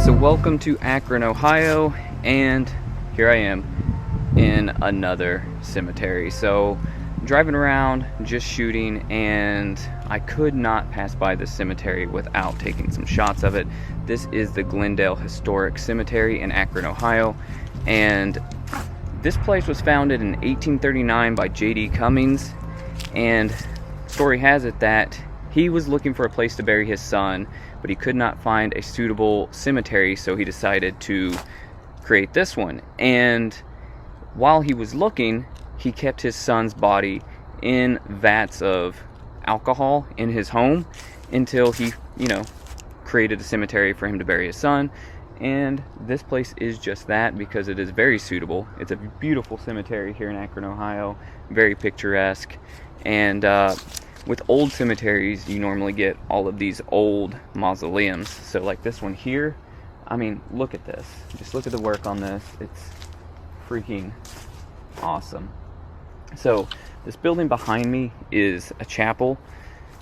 So welcome to Akron, Ohio, and here I am in another cemetery. So driving around, just shooting, and I could not pass by this cemetery without taking some shots of it. This is the Glendale Historic Cemetery in Akron, Ohio, and this place was founded in 1839 by J.D. Cummings, and story has it that he was looking for a place to bury his son, but he could not find a suitable cemetery, so he decided to create this one. And while he was looking, he kept his son's body in vats of alcohol in his home until he, created a cemetery for him to bury his son. And this place is just that, because it is very suitable. It's a beautiful cemetery here in Akron, Ohio, very picturesque. And with old cemeteries, you normally get all of these old mausoleums. So like this one here, I mean, look at this. Just look at the work on this. It's freaking awesome. So this building behind me is a chapel,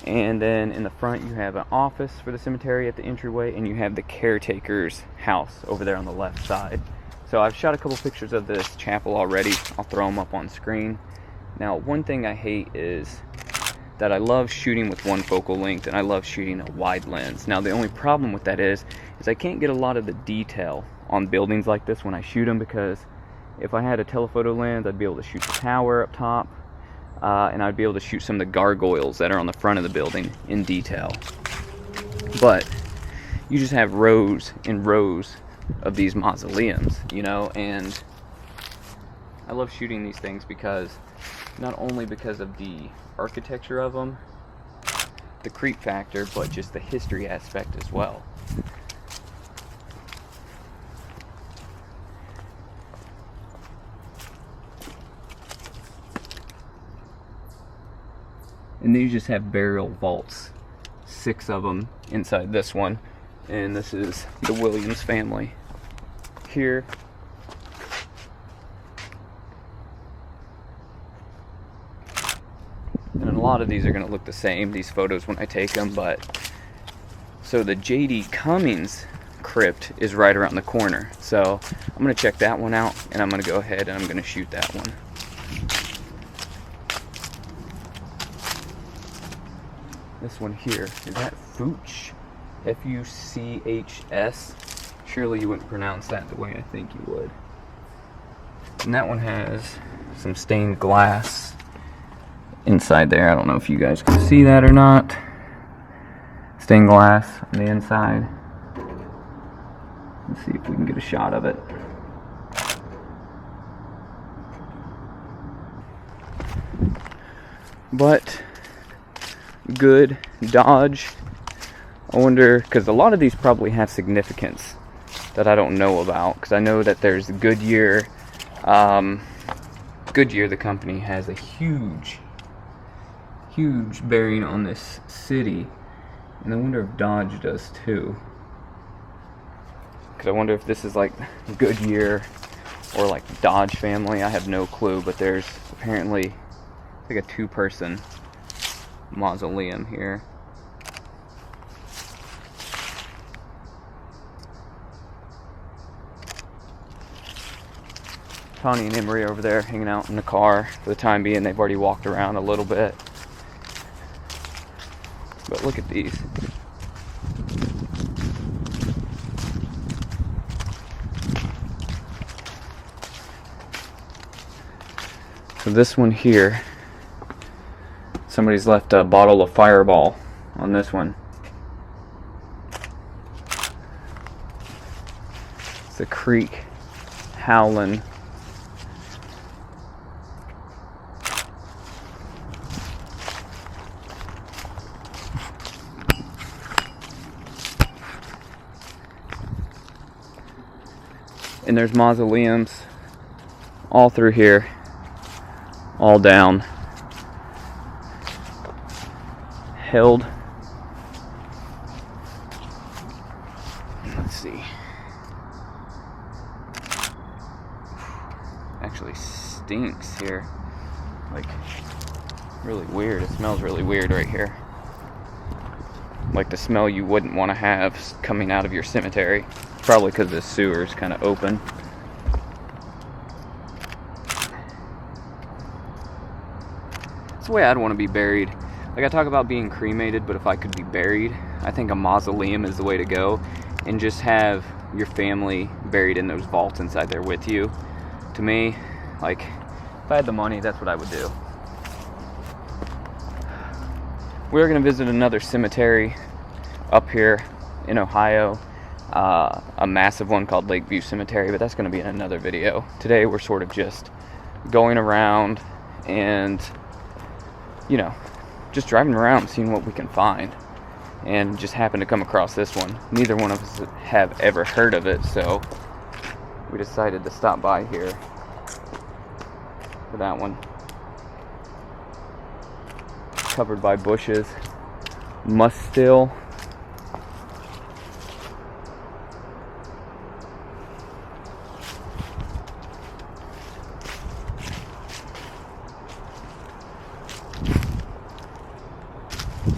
and then in the front you have an office for the cemetery at the entryway, and you have the caretaker's house over there on the left side. So I've shot a couple pictures of this chapel already. I'll throw them up on screen. Now, one thing I hate is that I love shooting with one focal length, and I love shooting a wide lens. Now, the only problem with that is I can't get a lot of the detail on buildings like this when I shoot them, because if I had a telephoto lens, I'd be able to shoot the tower up top, and I'd be able to shoot some of the gargoyles that are on the front of the building in detail. But you just have rows and rows of these mausoleums, and I love shooting these things because not only because of the architecture of them, the creep factor, but just the history aspect as well. And these just have burial vaults, 6 of them inside this one, and this is the Williams family here. And a lot of these are going to look the same, these photos, when I take them, but so the J.D. Cummings crypt is right around the corner. So I'm going to check that one out, and I'm going to go ahead and I'm going to shoot that one. This one here, is that Fuch? F-U-C-H-S? Surely you wouldn't pronounce that the way I think you would. And that one has some stained glass inside there. I don't know if you guys can see that or not. Stained glass on the inside. Let's see if we can get a shot of it. But good dodge. I wonder, because a lot of these probably have significance that I don't know about, because I know that there's Goodyear. Goodyear, the company, has a huge bearing on this city, and I wonder if Dodge does too, because I wonder if this is like Goodyear or like Dodge family. I have no clue, but there's apparently like a 2-person mausoleum here. Tony and Emery over there hanging out in the car for the time being. They've already walked around a little bit. But look at these. So this one here, somebody's left a bottle of Fireball on this one. It's a creek howling. And there's mausoleums all through here, all down, held. Let's see. Actually stinks here. Like, really weird. It smells really weird right here. Like the smell you wouldn't want to have coming out of your cemetery. probably because the sewer is kind of open. It's the way I'd want to be buried. Like, I talk about being cremated, but if I could be buried, I think a mausoleum is the way to go, and just have your family buried in those vaults inside there with you. To me, like, if I had the money, that's what I would do. We're going to visit another cemetery up here in Ohio, a massive one called Lakeview Cemetery, but that's going to be in another video. Today we're sort of just going around and, you know, just driving around, seeing what we can find, and just happened to come across this one. Neither one of us have ever heard of it, so we decided to stop by here for that one. Covered by bushes, must still.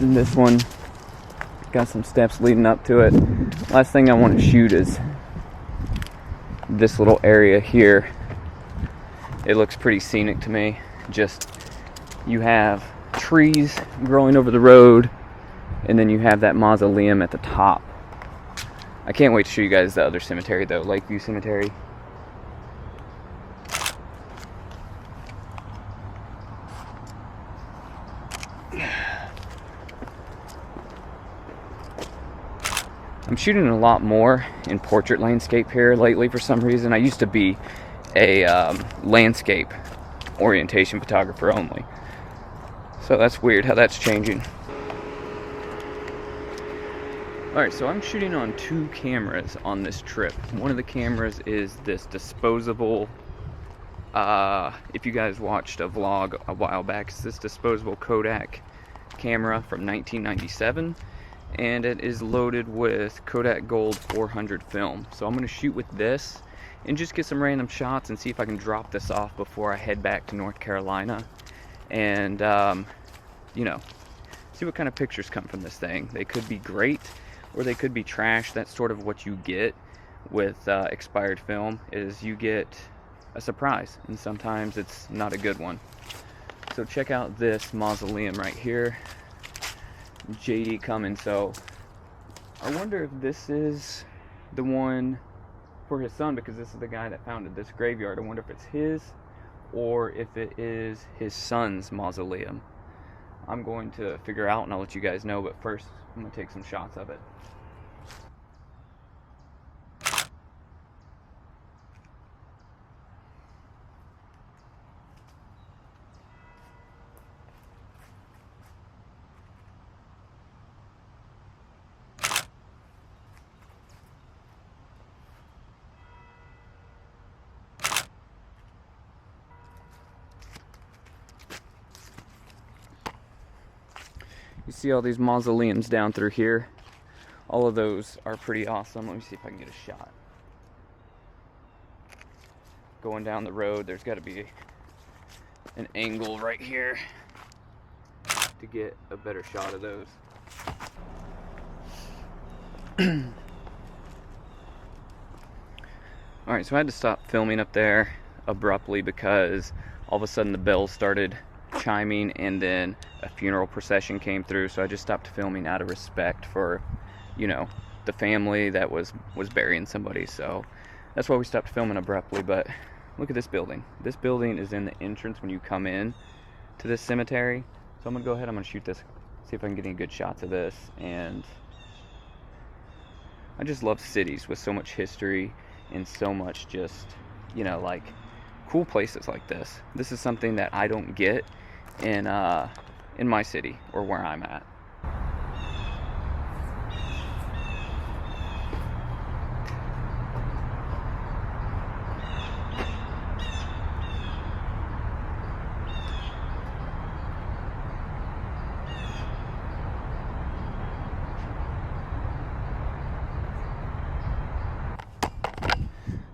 And this one got some steps leading up to it. Last thing I want to shoot is this little area here. It looks pretty scenic to me. Just, you have trees growing over the road, and then you have that mausoleum at the top. I can't wait to show you guys the other cemetery though, Lakeview Cemetery. I'm shooting a lot more in portrait landscape here lately for some reason. I used to be a landscape orientation photographer only. So that's weird how that's changing. Alright, so I'm shooting on 2 cameras on this trip. One of the cameras is this disposable, if you guys watched a vlog a while back, it's this disposable Kodak camera from 1997. And it is loaded with Kodak Gold 400 film. So I'm going to shoot with this and just get some random shots and see if I can drop this off before I head back to North Carolina. And, you know, see what kind of pictures come from this thing. They could be great or they could be trash. That's sort of what you get with expired film, is you get a surprise, and sometimes it's not a good one. So check out this mausoleum right here. JD coming. So I wonder if this is the one for his son, because this is the guy that founded this graveyard. I wonder if it's his or if it is his son's mausoleum. I'm going to figure out and I'll let you guys know, but first I'm going to take some shots of it. You see all these mausoleums down through here. All of those are pretty awesome. Let me see if I can get a shot. Going down the road, there's got to be an angle right here to get a better shot of those. Alright, so I had to stop filming up there abruptly because all of a sudden the bells started chiming and then a funeral procession came through, so I just stopped filming out of respect for, you know, the family that was burying somebody. So that's why we stopped filming abruptly. But look at this building. This building is in the entrance when you come in to this cemetery. So I'm gonna go ahead, I'm gonna shoot this, see if I can get any good shots of this. And I just love cities with so much history and so much just, you know, like cool places like this. This is something that I don't get in my city or where I'm at.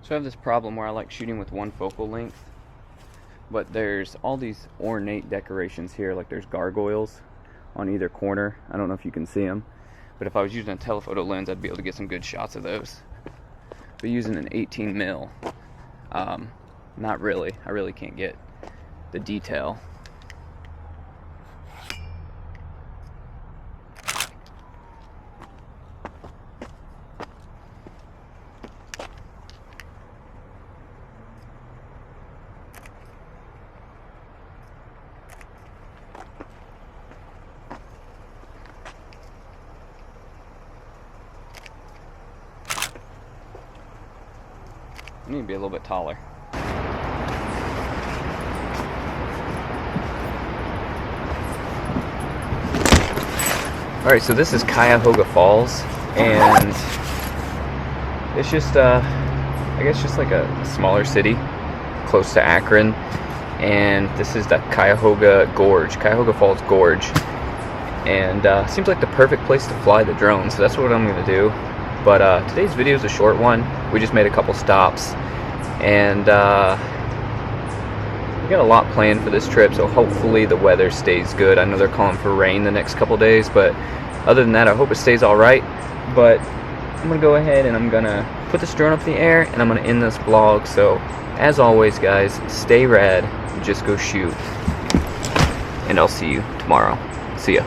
So I have this problem where I like shooting with one focal length, but there's all these ornate decorations here, like there's gargoyles on either corner. I don't know if you can see them, but if I was using a telephoto lens, I'd be able to get some good shots of those. but using an 18 mil, not really. I really can't get the detail. I need to be a little bit taller. Alright, so this is Cuyahoga Falls, and it's just, I guess just like a smaller city close to Akron, and this is the Cuyahoga Gorge, Cuyahoga Falls Gorge, and seems like the perfect place to fly the drone, so that's what I'm going to do. But today's video is a short one. We just made a couple stops, and we got a lot planned for this trip, so hopefully the weather stays good. I know they're calling for rain the next couple days, but other than that, I hope it stays alright. But I'm going to go ahead and I'm going to put this drone up in the air, and I'm going to end this vlog. So as always, guys, stay rad, just go shoot, and I'll see you tomorrow. See ya.